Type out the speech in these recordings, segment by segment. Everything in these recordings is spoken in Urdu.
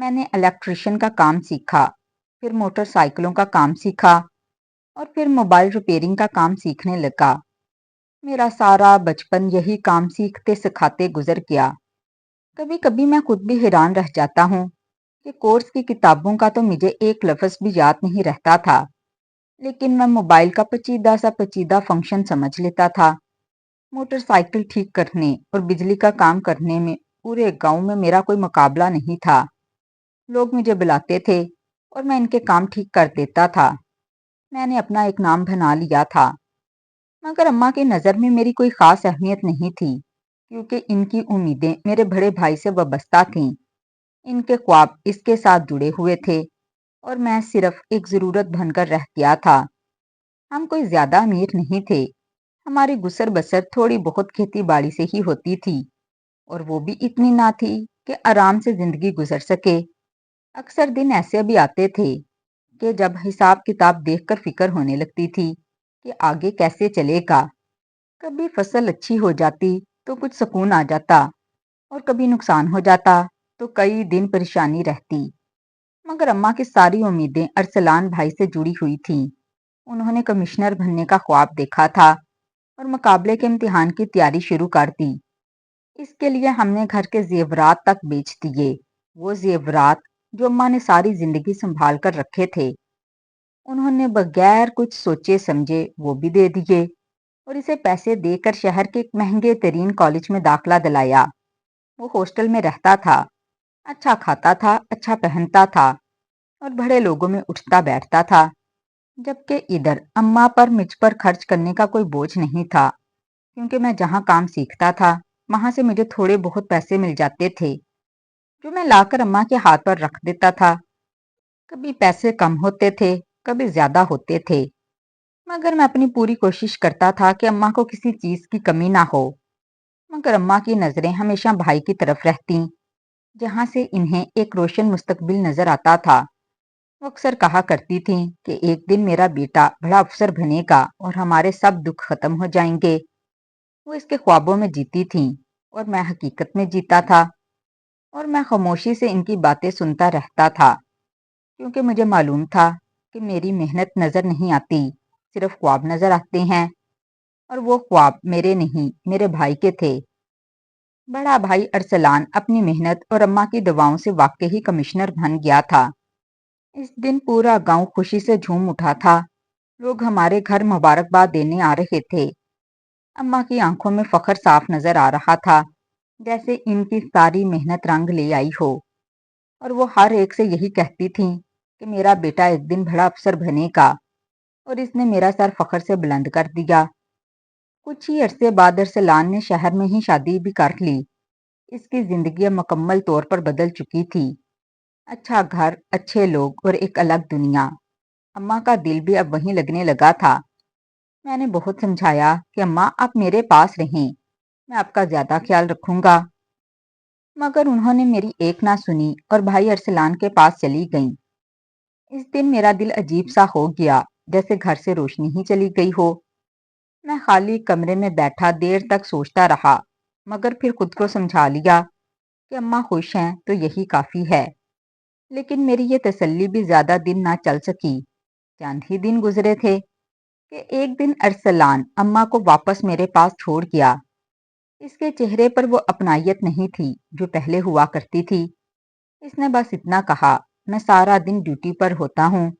میں نے الیکٹریشین کا کام سیکھا، پھر موٹر سائیکلوں کا کام سیکھا اور پھر موبائل ریپیئرنگ کا کام سیکھنے لگا۔ میرا سارا بچپن یہی کام سیکھتے سکھاتے گزر گیا۔ کبھی کبھی میں خود بھی حیران رہ جاتا ہوں کہ کورس کی کتابوں کا تو مجھے ایک لفظ بھی یاد نہیں رہتا تھا، لیکن میں موبائل کا پیچیدہ سا پیچیدہ فنکشن سمجھ لیتا تھا۔ موٹر سائیکل ٹھیک کرنے اور بجلی کا کام کرنے میں پورے گاؤں میں میرا کوئی مقابلہ نہیں تھا۔ لوگ مجھے بلاتے تھے اور میں ان کے کام ٹھیک کر دیتا تھا۔ میں نے اپنا ایک نام بنا لیا تھا، مگر اماں کی نظر میں میری کوئی خاص اہمیت نہیں تھی، کیونکہ ان کی امیدیں میرے بڑے بھائی سے وابستہ تھیں۔ ان کے خواب اس کے ساتھ جڑے ہوئے تھے اور میں صرف ایک ضرورت بن کر رہ گیا تھا۔ ہم کوئی زیادہ امیر نہیں تھے، ہماری گزر بسر تھوڑی بہت کھیتی باڑی سے ہی ہوتی تھی، اور وہ بھی اتنی نہ تھی کہ آرام سے زندگی گزر سکے۔ اکثر دن ایسے بھی آتے تھے کہ جب حساب کتاب دیکھ کر فکر ہونے لگتی تھی کہ آگے کیسے چلے گا۔ کبھی فصل اچھی ہو جاتی تو کچھ سکون آ جاتا، اور کبھی نقصان ہو جاتا تو کئی دن پریشانی رہتی۔ مگر اماں کی ساری امیدیں ارسلان بھائی سے جڑی ہوئی تھیں۔ انہوں نے کمشنر بننے کا خواب دیکھا تھا اور مقابلے کے امتحان کی تیاری شروع کر دی۔ اس کے لیے ہم نے گھر کے زیورات تک بیچ دیے، وہ زیورات جو اماں نے ساری زندگی سنبھال کر رکھے تھے۔ انہوں نے بغیر کچھ سوچے سمجھے وہ بھی دے دیے اور اسے پیسے دے کر شہر کے ایک مہنگے ترین کالج میں داخلہ دلایا۔ وہ ہاسٹل میں رہتا تھا، اچھا کھاتا تھا، اچھا پہنتا تھا اور بڑے لوگوں میں اٹھتا بیٹھتا تھا، جبکہ ادھر اماں پر مجھ پر خرچ کرنے کا کوئی بوجھ نہیں تھا، کیونکہ میں جہاں کام سیکھتا تھا وہاں سے مجھے تھوڑے بہت پیسے مل جاتے تھے، جو میں لا کر اماں کے ہاتھ پر رکھ دیتا تھا۔ کبھی پیسے کم ہوتے تھے، کبھی زیادہ ہوتے تھے، مگر میں اپنی پوری کوشش کرتا تھا کہ اماں کو کسی چیز کی کمی نہ ہو۔ مگر اماں کی نظریں ہمیشہ بھائی کی طرف رہتیں، جہاں سے انہیں ایک روشن مستقبل نظر آتا تھا۔ وہ اکثر کہا کرتی تھیں کہ ایک دن میرا بیٹا بڑا افسر بنے گا اور ہمارے سب دکھ ختم ہو جائیں گے۔ وہ اس کے خوابوں میں جیتی تھیں اور میں حقیقت میں جیتا تھا، اور میں خاموشی سے ان کی باتیں سنتا رہتا تھا، کیونکہ مجھے معلوم تھا کہ میری محنت نظر نہیں آتی، صرف خواب نظر آتے ہیں، اور وہ خواب میرے نہیں، میرے بھائی کے تھے۔ بڑا بھائی ارسلان اپنی محنت اور اماں کی دعاؤں سے واقعی کمشنر بن گیا تھا۔ اس دن پورا گاؤں خوشی سے جھوم اٹھا تھا، لوگ ہمارے گھر مبارکباد دینے آ رہے تھے۔ اماں کی آنکھوں میں فخر صاف نظر آ رہا تھا، جیسے ان کی ساری محنت رنگ لے آئی ہو، اور وہ ہر ایک سے یہی کہتی تھیں کہ میرا بیٹا ایک دن بڑا افسر بنے گا، اور اس نے میرا سر فخر سے بلند کر دیا۔ کچھ ہی عرصے بعد ارسلان نے شہر میں ہی شادی بھی کر لی۔ اس کی زندگی اب مکمل طور پر بدل چکی تھی، اچھا گھر، اچھے لوگ اور ایک الگ دنیا۔ اماں کا دل بھی اب وہیں لگنے لگا تھا۔ میں نے بہت سمجھایا کہ اماں آپ میرے پاس رہیں، میں آپ کا زیادہ خیال رکھوں گا، مگر انہوں نے میری ایک نہ سنی اور بھائی ارسلان کے پاس چلی گئیں۔ اس دن میرا دل عجیب سا ہو گیا، جیسے گھر سے روشنی ہی چلی گئی ہو۔ میں خالی کمرے میں بیٹھا دیر تک سوچتا رہا، مگر پھر خود کو سمجھا لیا کہ اماں خوش ہیں تو یہی کافی ہے۔ لیکن میری یہ تسلی بھی زیادہ دن نہ چل سکی۔ چند ہی دن گزرے تھے کہ ایک دن ارسلان اماں کو واپس میرے پاس چھوڑ گیا۔ اس کے چہرے پر وہ اپنائیت نہیں تھی جو پہلے ہوا کرتی تھی۔ اس نے بس اتنا کہا، میں سارا دن ڈیوٹی پر ہوتا ہوں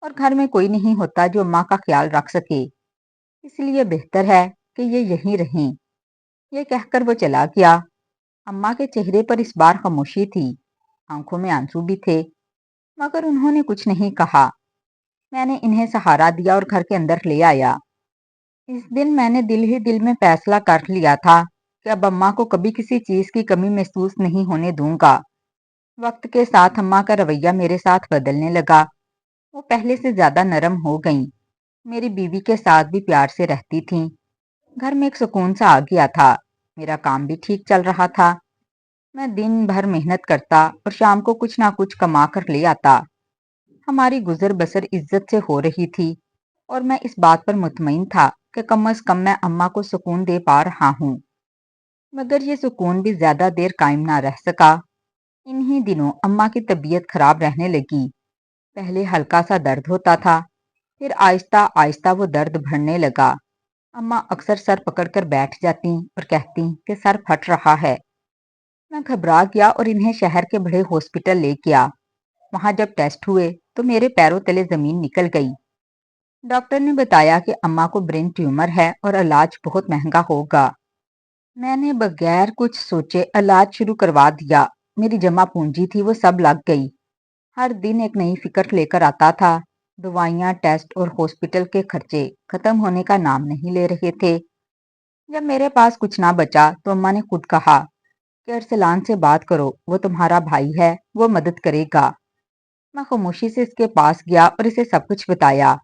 اور گھر میں کوئی نہیں ہوتا جو اماں کا خیال رکھ سکے، اس لیے بہتر ہے کہ یہ یہیں رہیں۔ یہ کہہ کر وہ چلا گیا۔ اماں کے چہرے پر اس بار خاموشی تھی، آنکھوں میں آنسو بھی تھے، مگر انہوں نے کچھ نہیں کہا۔ میں نے انہیں سہارا دیا اور گھر کے اندر لے آیا۔ اس دن میں نے دل ہی دل میں فیصلہ کر لیا تھا کہ اب اماں کو کبھی کسی چیز کی کمی محسوس نہیں ہونے دوں گا۔ وقت کے ساتھ اماں کا رویہ میرے ساتھ بدلنے لگا، وہ پہلے سے زیادہ نرم ہو گئیں، میری بیوی کے ساتھ بھی پیار سے رہتی تھیں۔ گھر میں ایک سکون سا آ گیا تھا، میرا کام بھی ٹھیک چل رہا تھا، میں دن بھر محنت کرتا اور شام کو کچھ نہ کچھ کما کر لے آتا۔ ہماری گزر بسر عزت سے ہو رہی تھی، اور میں اس بات پر مطمئن تھا کہ کم از کم میں اماں کو سکون دے پا رہا ہوں۔ مگر یہ سکون بھی زیادہ دیر قائم نہ رہ سکا۔ انہی دنوں اماں کی طبیعت خراب رہنے لگی۔ پہلے ہلکا سا درد ہوتا تھا، پھر آہستہ آہستہ وہ درد بڑھنے لگا۔ اماں اکثر سر پکڑ کر بیٹھ جاتی اور کہتی کہ سر پھٹ رہا ہے۔ میں گھبرا گیا اور انہیں شہر کے بڑے ہاسپٹل لے گیا۔ وہاں جب ٹیسٹ ہوئے تو میرے پیروں تلے زمین نکل گئی۔ ڈاکٹر نے بتایا کہ اماں کو برین ٹیومر ہے اور علاج بہت مہنگا ہوگا۔ میں نے بغیر کچھ سوچے علاج شروع کروا دیا۔ میری جمع پونجی تھی وہ سب لگ گئی۔ ہر دن ایک نئی فکر لے کر آتا تھا۔ دوائیاں، ٹیسٹ اور ہاسپٹل کے خرچے ختم ہونے کا نام نہیں لے رہے تھے۔ جب میرے پاس کچھ نہ بچا تو اماں نے خود کہا کہ ارسلان سے بات کرو، وہ تمہارا بھائی ہے، وہ مدد کرے گا۔ میں خاموشی سے اس کے پاس گیا اور اسے سب کچھ بتایا۔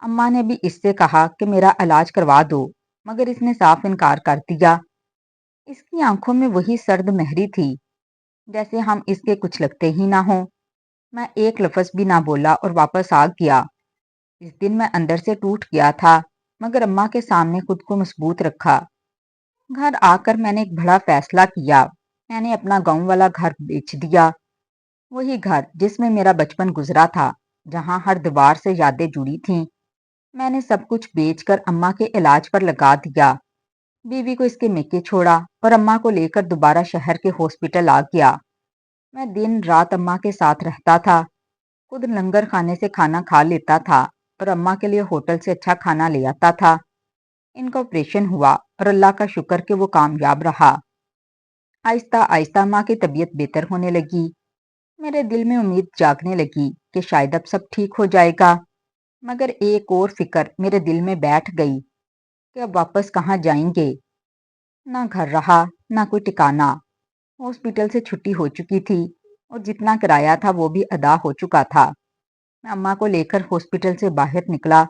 اماں نے بھی اس سے کہا کہ میرا علاج کروا دو، مگر اس نے صاف انکار کر دیا۔ اس کی آنکھوں میں وہی سرد مہری تھی، جیسے ہم اس کے کچھ لگتے ہی نہ ہوں۔ میں ایک لفظ بھی نہ بولا اور واپس آ گیا۔ اس دن میں اندر سے ٹوٹ گیا تھا، مگر اماں کے سامنے خود کو مضبوط رکھا۔ گھر آ کر میں نے ایک بڑا فیصلہ کیا۔ میں نے اپنا گاؤں والا گھر بیچ دیا، وہی گھر جس میں میرا بچپن گزرا تھا، جہاں ہر دیوار سے یادیں جڑی تھیں۔ میں نے سب کچھ بیچ کر اماں کے علاج پر لگا دیا۔ بیوی کو اس کے میکے چھوڑا اور اماں کو لے کر دوبارہ شہر کے ہاسپٹل آ گیا۔ میں دن رات اماں کے ساتھ رہتا تھا، خود لنگر خانے سے کھانا کھا لیتا تھا اور اماں کے لیے ہوٹل سے اچھا کھانا لے آتا تھا۔ ان کا آپریشن ہوا اور اللہ کا شکر کہ وہ کامیاب رہا۔ آہستہ آہستہ اماں کی طبیعت بہتر ہونے لگی۔ میرے دل میں امید جاگنے لگی کہ شاید اب سب ٹھیک ہو جائے گا، مگر ایک اور فکر میرے دل میں بیٹھ گئی کہ اب واپس کہاں جائیں گے۔ نہ گھر رہا، نہ کوئی ٹھکانہ۔ ہاسپٹل سے چھٹی ہو چکی تھی اور جتنا کرایہ تھا وہ بھی ادا ہو چکا تھا۔ میں اماں کو لے کر ہاسپٹل سے باہر نکلا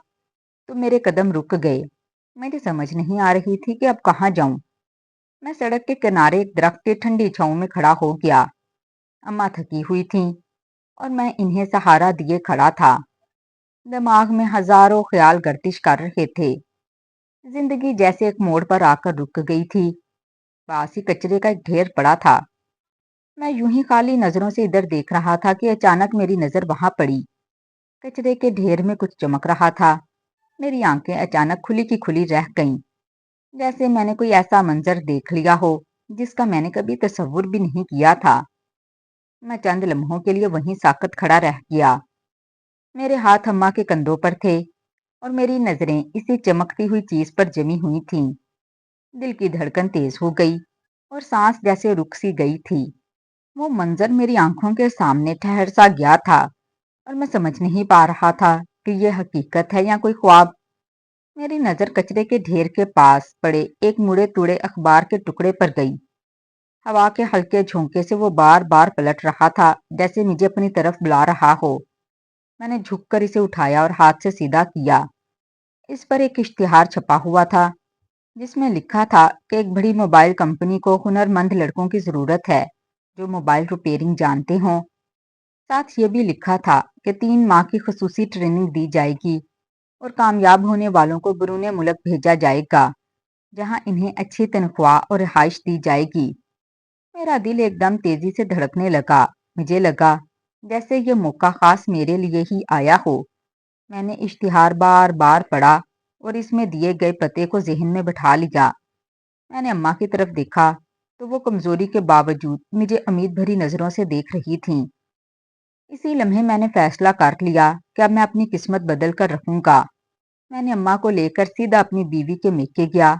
تو میرے قدم رک گئے۔ مجھے سمجھ نہیں آ رہی تھی کہ اب کہاں جاؤں۔ میں سڑک کے کنارے ایک درخت کی ٹھنڈی چھاؤں میں کھڑا ہو گیا۔ اماں تھکی ہوئی تھیں اور میں انہیں سہارا دیے کھڑا تھا۔ دماغ میں ہزاروں خیال گردش کر رہے تھے۔ زندگی جیسے ایک موڑ پر آ کر رک گئی تھی۔ پاس ہی کچرے کا ایک ڈھیر پڑا تھا۔ میں یوں ہی خالی نظروں سے ادھر دیکھ رہا تھا کہ اچانک میری نظر وہاں پڑی۔ کچرے کے ڈھیر میں کچھ چمک رہا تھا۔ میری آنکھیں اچانک کھلی کی کھلی رہ گئیں، جیسے میں نے کوئی ایسا منظر دیکھ لیا ہو جس کا میں نے کبھی تصور بھی نہیں کیا تھا۔ میں چند لمحوں کے لیے وہیں ساکت کھڑا رہ گیا۔ میرے ہاتھ اماں کے کندھوں پر تھے اور میری نظریں اسی چمکتی ہوئی چیز پر جمی ہوئی تھیں۔ دل کی دھڑکن تیز ہو گئی اور سانس جیسے رک سی گئی تھی۔ وہ منظر میری آنکھوں کے سامنے ٹھہر سا گیا تھا اور میں سمجھ نہیں پا رہا تھا کہ یہ حقیقت ہے یا کوئی خواب۔ میری نظر کچرے کے ڈھیر کے پاس پڑے ایک مڑے توڑے اخبار کے ٹکڑے پر گئی۔ ہوا کے ہلکے جھونکے سے وہ بار بار پلٹ رہا تھا، جیسے مجھے اپنی طرف بلا رہا ہو۔ میں نے جھک کر اسے اٹھایا اور ہاتھ سے سیدھا کیا۔ اس پر ایک اشتہار چھپا ہوا تھا جس میں لکھا تھا کہ ایک بڑی موبائل کمپنی کو ہنر مند لڑکوں کی ضرورت ہے جو موبائل ریپیئرنگ جانتے ہوں۔ ساتھ یہ بھی لکھا تھا کہ 3 ماہ کی خصوصی ٹریننگ دی جائے گی اور کامیاب ہونے والوں کو بیرون ملک بھیجا جائے گا، جہاں انہیں اچھی تنخواہ اور رہائش دی جائے گی۔ میرا دل ایک دم تیزی سے دھڑکنے لگا۔ مجھے لگا جیسے یہ موقع خاص میرے لیے ہی آیا ہو۔ میں نے اشتہار بار بار پڑھا اور اس میں دیے گئے پتے کو ذہن میں بٹھا لیا۔ میں نے اماں کی طرف دیکھا تو وہ کمزوری کے باوجود مجھے امید بھری نظروں سے دیکھ رہی تھیں۔ اسی لمحے میں نے فیصلہ کر لیا کہ اب میں اپنی قسمت بدل کر رکھوں گا۔ میں نے اماں کو لے کر سیدھا اپنی بیوی کے میکے گیا۔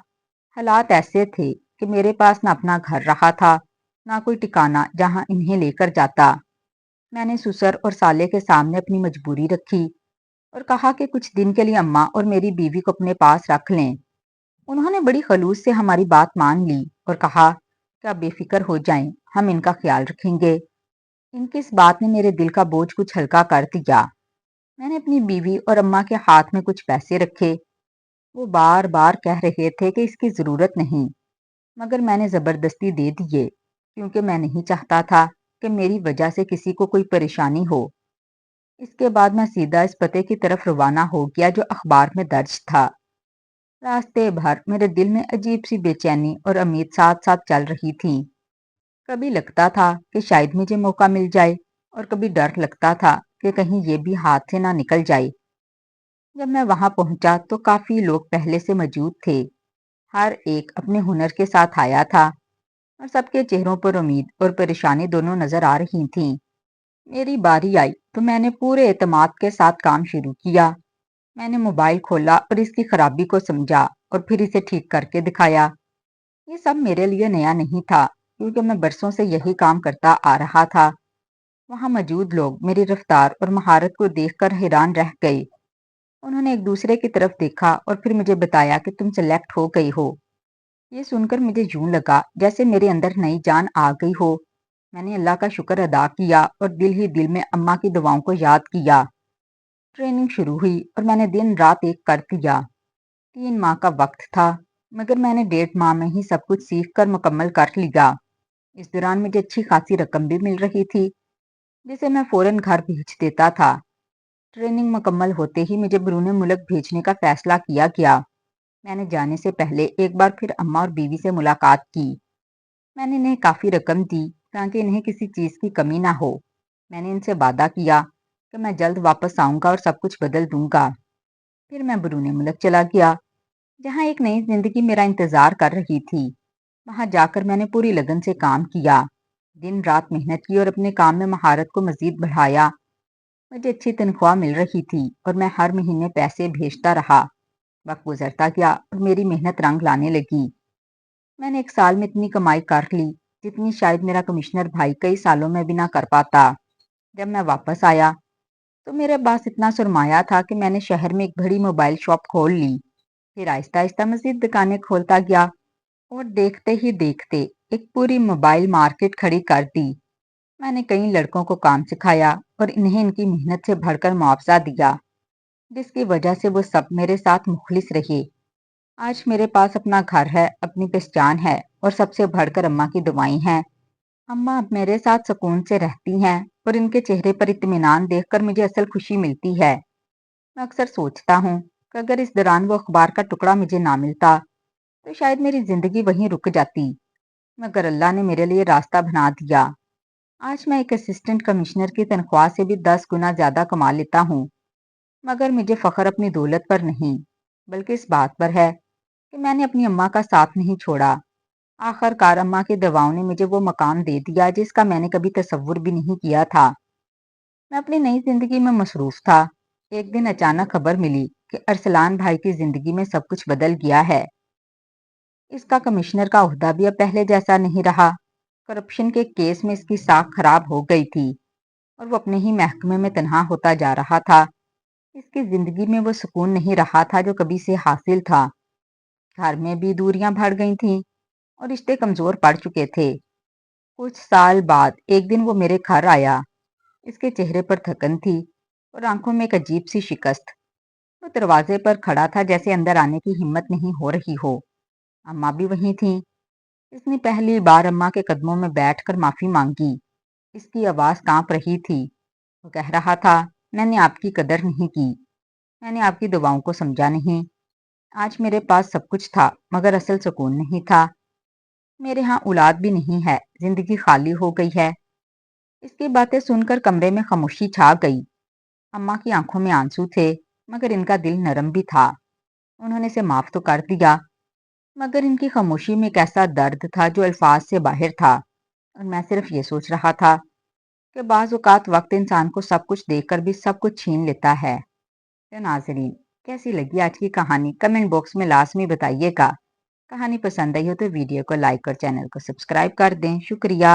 حالات ایسے تھے کہ میرے پاس نہ اپنا گھر رہا تھا، نہ کوئی ٹھکانہ جہاں انہیں لے کر جاتا۔ میں نے سسر اور سالے کے سامنے اپنی مجبوری رکھی اور کہا کہ کچھ دن کے لیے اماں اور میری بیوی کو اپنے پاس رکھ لیں۔ انہوں نے بڑی خلوص سے ہماری بات مان لی اور کہا کہ آپ بے فکر ہو جائیں، ہم ان کا خیال رکھیں گے۔ ان کی اس بات نے میرے دل کا بوجھ کچھ ہلکا کر دیا۔ میں نے اپنی بیوی اور اماں کے ہاتھ میں کچھ پیسے رکھے۔ وہ بار بار کہہ رہے تھے کہ اس کی ضرورت نہیں، مگر میں نے زبردستی دے دیے کیونکہ میں نہیں چاہتا تھا کہ میری وجہ سے کسی کو کوئی پریشانی ہو۔ اس کے بعد میں سیدھا اس پتے کی طرف روانہ ہو گیا جو اخبار میں درج تھا۔ راستے بھر میرے دل میں عجیب سی بے چینی اور امید ساتھ ساتھ چل رہی تھی۔ کبھی لگتا تھا کہ شاید مجھے موقع مل جائے اور کبھی ڈر لگتا تھا کہ کہیں یہ بھی ہاتھ سے نہ نکل جائے۔ جب میں وہاں پہنچا تو کافی لوگ پہلے سے موجود تھے۔ ہر ایک اپنے ہنر کے ساتھ آیا تھا اور سب کے چہروں پر امید اور پریشانی دونوں نظر آ رہی تھیں۔ میری باری آئی تو میں نے پورے اعتماد کے ساتھ کام شروع کیا۔ میں نے موبائل کھولا اور اس کی خرابی کو سمجھا اور پھر اسے ٹھیک کر کے دکھایا۔ یہ سب میرے لیے نیا نہیں تھا کیونکہ میں برسوں سے یہی کام کرتا آ رہا تھا۔ وہاں موجود لوگ میری رفتار اور مہارت کو دیکھ کر حیران رہ گئے۔ انہوں نے ایک دوسرے کی طرف دیکھا اور پھر مجھے بتایا کہ تم سلیکٹ ہو گئی ہو۔ یہ سن کر مجھے یوں لگا جیسے میرے اندر نئی جان آ گئی ہو۔ میں نے اللہ کا شکر ادا کیا اور دل ہی دل میں اماں کی دعاؤں کو یاد کیا۔ ٹریننگ شروع ہوئی اور میں نے دن رات ایک کر دیا۔ 3 ماہ کا وقت تھا مگر میں نے 1.5 ماہ میں ہی سب کچھ سیکھ کر مکمل کر لیا۔ اس دوران مجھے اچھی خاصی رقم بھی مل رہی تھی جسے میں فوراً گھر بھیج دیتا تھا۔ ٹریننگ مکمل ہوتے ہی مجھے بیرون ملک بھیجنے کا فیصلہ کیا گیا۔ میں نے جانے سے پہلے ایک بار پھر اماں اور بیوی سے ملاقات کی۔ میں نے انہیں کافی رقم دی تاکہ انہیں کسی چیز کی کمی نہ ہو۔ میں نے ان سے وعدہ کیا کہ میں جلد واپس آؤں گا اور سب کچھ بدل دوں گا۔ پھر میں بیرون ملک چلا گیا جہاں ایک نئی زندگی میرا انتظار کر رہی تھی۔ وہاں جا کر میں نے پوری لگن سے کام کیا، دن رات محنت کی اور اپنے کام میں مہارت کو مزید بڑھایا۔ مجھے اچھی تنخواہ مل رہی تھی اور میں ہر مہینے پیسے بھیجتا رہا۔ وقت گزرتا گیا اور میری محنت رنگ لانے لگی۔ میں نے 1 سال میں اتنی کمائی کر لی جتنی شاید میرا کمشنر بھائی کئی سالوں میں بھی نہ کر پاتا۔ جب میں واپس آیا تو میرے پاس اتنا سرمایہ تھا کہ میں نے شہر میں ایک بڑی موبائل شاپ کھول لی۔ پھر آہستہ آہستہ مزید دکانیں کھولتا گیا اور دیکھتے ہی دیکھتے ایک پوری موبائل مارکیٹ کھڑی کر دی۔ میں نے کئی لڑکوں کو کام سکھایا اور انہیں ان کی محنت سے بڑھ کر معاوضہ دیا، جس کی وجہ سے وہ سب میرے ساتھ مخلص رہے۔ آج میرے پاس اپنا گھر ہے، اپنی پہچان ہے اور سب سے بڑھ کر اماں کی دعائیں ہیں۔ اماں اب میرے ساتھ سکون سے رہتی ہیں اور ان کے چہرے پر اطمینان دیکھ کر مجھے اصل خوشی ملتی ہے۔ میں اکثر سوچتا ہوں کہ اگر اس دوران وہ اخبار کا ٹکڑا مجھے نہ ملتا تو شاید میری زندگی وہیں رک جاتی، مگر اللہ نے میرے لیے راستہ بنا دیا۔ آج میں ایک اسسٹنٹ کمشنر کی تنخواہ سے بھی 10 گنا زیادہ کما لیتا ہوں، مگر مجھے فخر اپنی دولت پر نہیں بلکہ اس بات پر ہے کہ میں نے اپنی اماں کا ساتھ نہیں چھوڑا۔ آخر کار اماں کی دعاؤں نے مجھے وہ مقام دے دیا جس کا میں نے کبھی تصور بھی نہیں کیا تھا۔ میں اپنی نئی زندگی میں مصروف تھا۔ ایک دن اچانک خبر ملی کہ ارسلان بھائی کی زندگی میں سب کچھ بدل گیا ہے۔ اس کا کمشنر کا عہدہ بھی اب پہلے جیسا نہیں رہا۔ کرپشن کے کیس میں اس کی ساکھ خراب ہو گئی تھی اور وہ اپنے ہی محکمے میں تنہا ہوتا جا رہا تھا۔ اس کی زندگی میں وہ سکون نہیں رہا تھا جو کبھی سے حاصل تھا۔ گھر میں بھی دوریاں بڑھ گئی تھیں اور رشتے کمزور پڑ چکے تھے۔ کچھ سال بعد ایک دن وہ میرے گھر آیا۔ اس کے چہرے پر تھکن تھی اور آنکھوں میں ایک عجیب سی شکست۔ وہ دروازے پر کھڑا تھا جیسے اندر آنے کی ہمت نہیں ہو رہی ہو۔ اماں بھی وہیں تھیں۔ اس نے پہلی بار اماں کے قدموں میں بیٹھ کر معافی مانگی۔ اس کی آواز کانپ رہی تھی۔ وہ کہہ رہا تھا، میں نے آپ کی قدر نہیں کی، میں نے آپ کی دعاؤں کو سمجھا نہیں۔ آج میرے پاس سب کچھ تھا مگر اصل سکون نہیں تھا۔ میرے ہاں اولاد بھی نہیں ہے، زندگی خالی ہو گئی ہے۔ اس کی باتیں سن کر کمرے میں خاموشی چھا گئی۔ اماں کی آنکھوں میں آنسو تھے مگر ان کا دل نرم بھی تھا۔ انہوں نے اسے معاف تو کر دیا مگر ان کی خاموشی میں ایک ایسا درد تھا جو الفاظ سے باہر تھا، اور میں صرف یہ سوچ رہا تھا کہ بعض اوقات وقت انسان کو سب کچھ دیکھ کر بھی سب کچھ چھین لیتا ہے۔ تو ناظرین، کیسی لگی آج کی کہانی کمنٹ باکس میں لازمی بتائیے گا۔ کہانی پسند آئی ہو تو ویڈیو کو لائک اور چینل کو سبسکرائب کر دیں۔ شکریہ۔